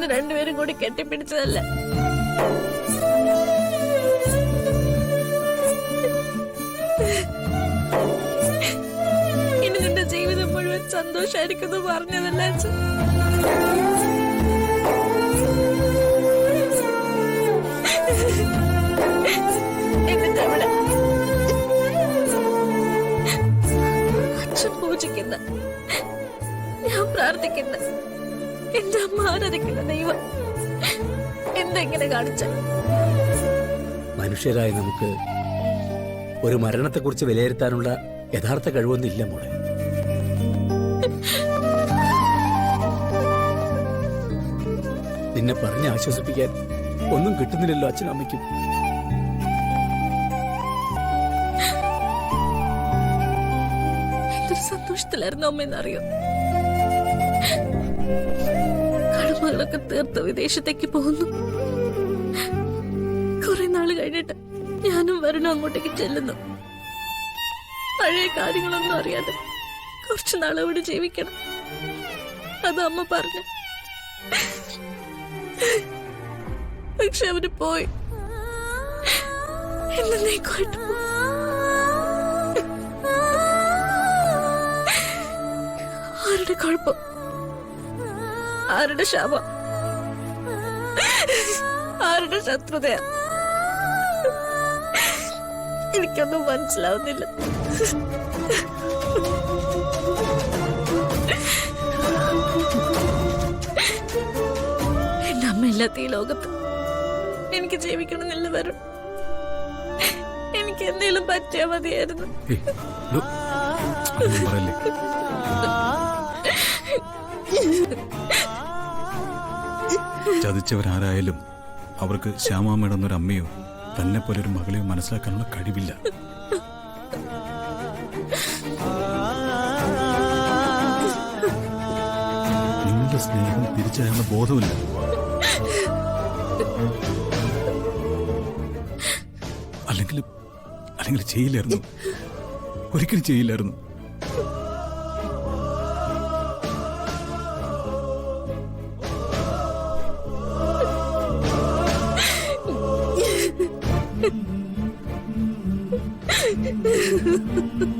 ഞങ്ങൾ രണ്ടുപേരും കൂടി കെട്ടിപ്പിടിച്ചതല്ല. ഇനി നിന്റെ ജീവിതം മുഴുവൻ സന്തോഷായിരിക്കുന്നു പറഞ്ഞതല്ല അച്ഛൻ. എന്നിട്ട് അവിടെ അച്ഛൻ പൂജിക്കുന്ന, ഞാൻ പ്രാർത്ഥിക്കുന്ന, എന്റെ അമ്മ ആരാധിക്കുന്ന ദൈവം എന്തെങ്ങനെ കാണിച്ച? മനുഷ്യരായ നമുക്ക് ഒരു മരണത്തെക്കുറിച്ച് വിലയിരുത്താനുള്ള യഥാർത്ഥ കഴിവൊന്നും ഇല്ല മോളെ. നിന്നെ പറഞ്ഞ് ആശ്വസിപ്പിക്കാൻ ഒന്നും കിട്ടുന്നില്ലല്ലോ അച്ഛനും അമ്മയ്ക്കും. എന്തൊരു സന്തോഷത്തിലായിരുന്നു അമ്മയെന്നറിയോ. കടമകളൊക്കെ തീർത്ത് വിദേശത്തേക്ക് പോകുന്നു. കുറെ നാള് കഴിഞ്ഞിട്ട് ഞാനും വരണം അങ്ങോട്ടേക്ക് ചെല്ലുന്നു. പഴയ കാര്യങ്ങളൊന്നും അറിയാതെ കുറച്ചു നാൾ അവിടെ ജീവിക്കണം, അത് അമ്മ പറഞ്ഞു. പക്ഷെ അവര് പോയി, എന്നേക്കുമായിട്ട് പോയി. ആരുടെ കുഴപ്പം, ആരുടെ ശാപം, ആരുടെ ശത്രുതയാ, എനിക്കൊന്നും മനസ്സിലാവുന്നില്ല. എന്റെ അമ്മയില്ലാത്ത ഈ ലോകത്ത് എനിക്ക് ജീവിക്കണമെന്നില്ല വരും. എനിക്ക് എന്തെങ്കിലും പറ്റിയാ മതിയായിരുന്നു. ചതിച്ചവരാരായാലും അവർക്ക് ശ്യാമാമ്മയുടെ എന്നൊരു അമ്മയോ തന്നെ പോലെ ഒരു മകളെയോ മനസ്സിലാക്കാനുള്ള കഴിവില്ല. നിങ്ങളുടെ സ്നേഹം തിരിച്ചറിയാനുള്ള ബോധമില്ല. അല്ലെങ്കിൽ ചെയ്യില്ലായിരുന്നു, ഒരിക്കലും ചെയ്യില്ലായിരുന്നു. Ha ha ha.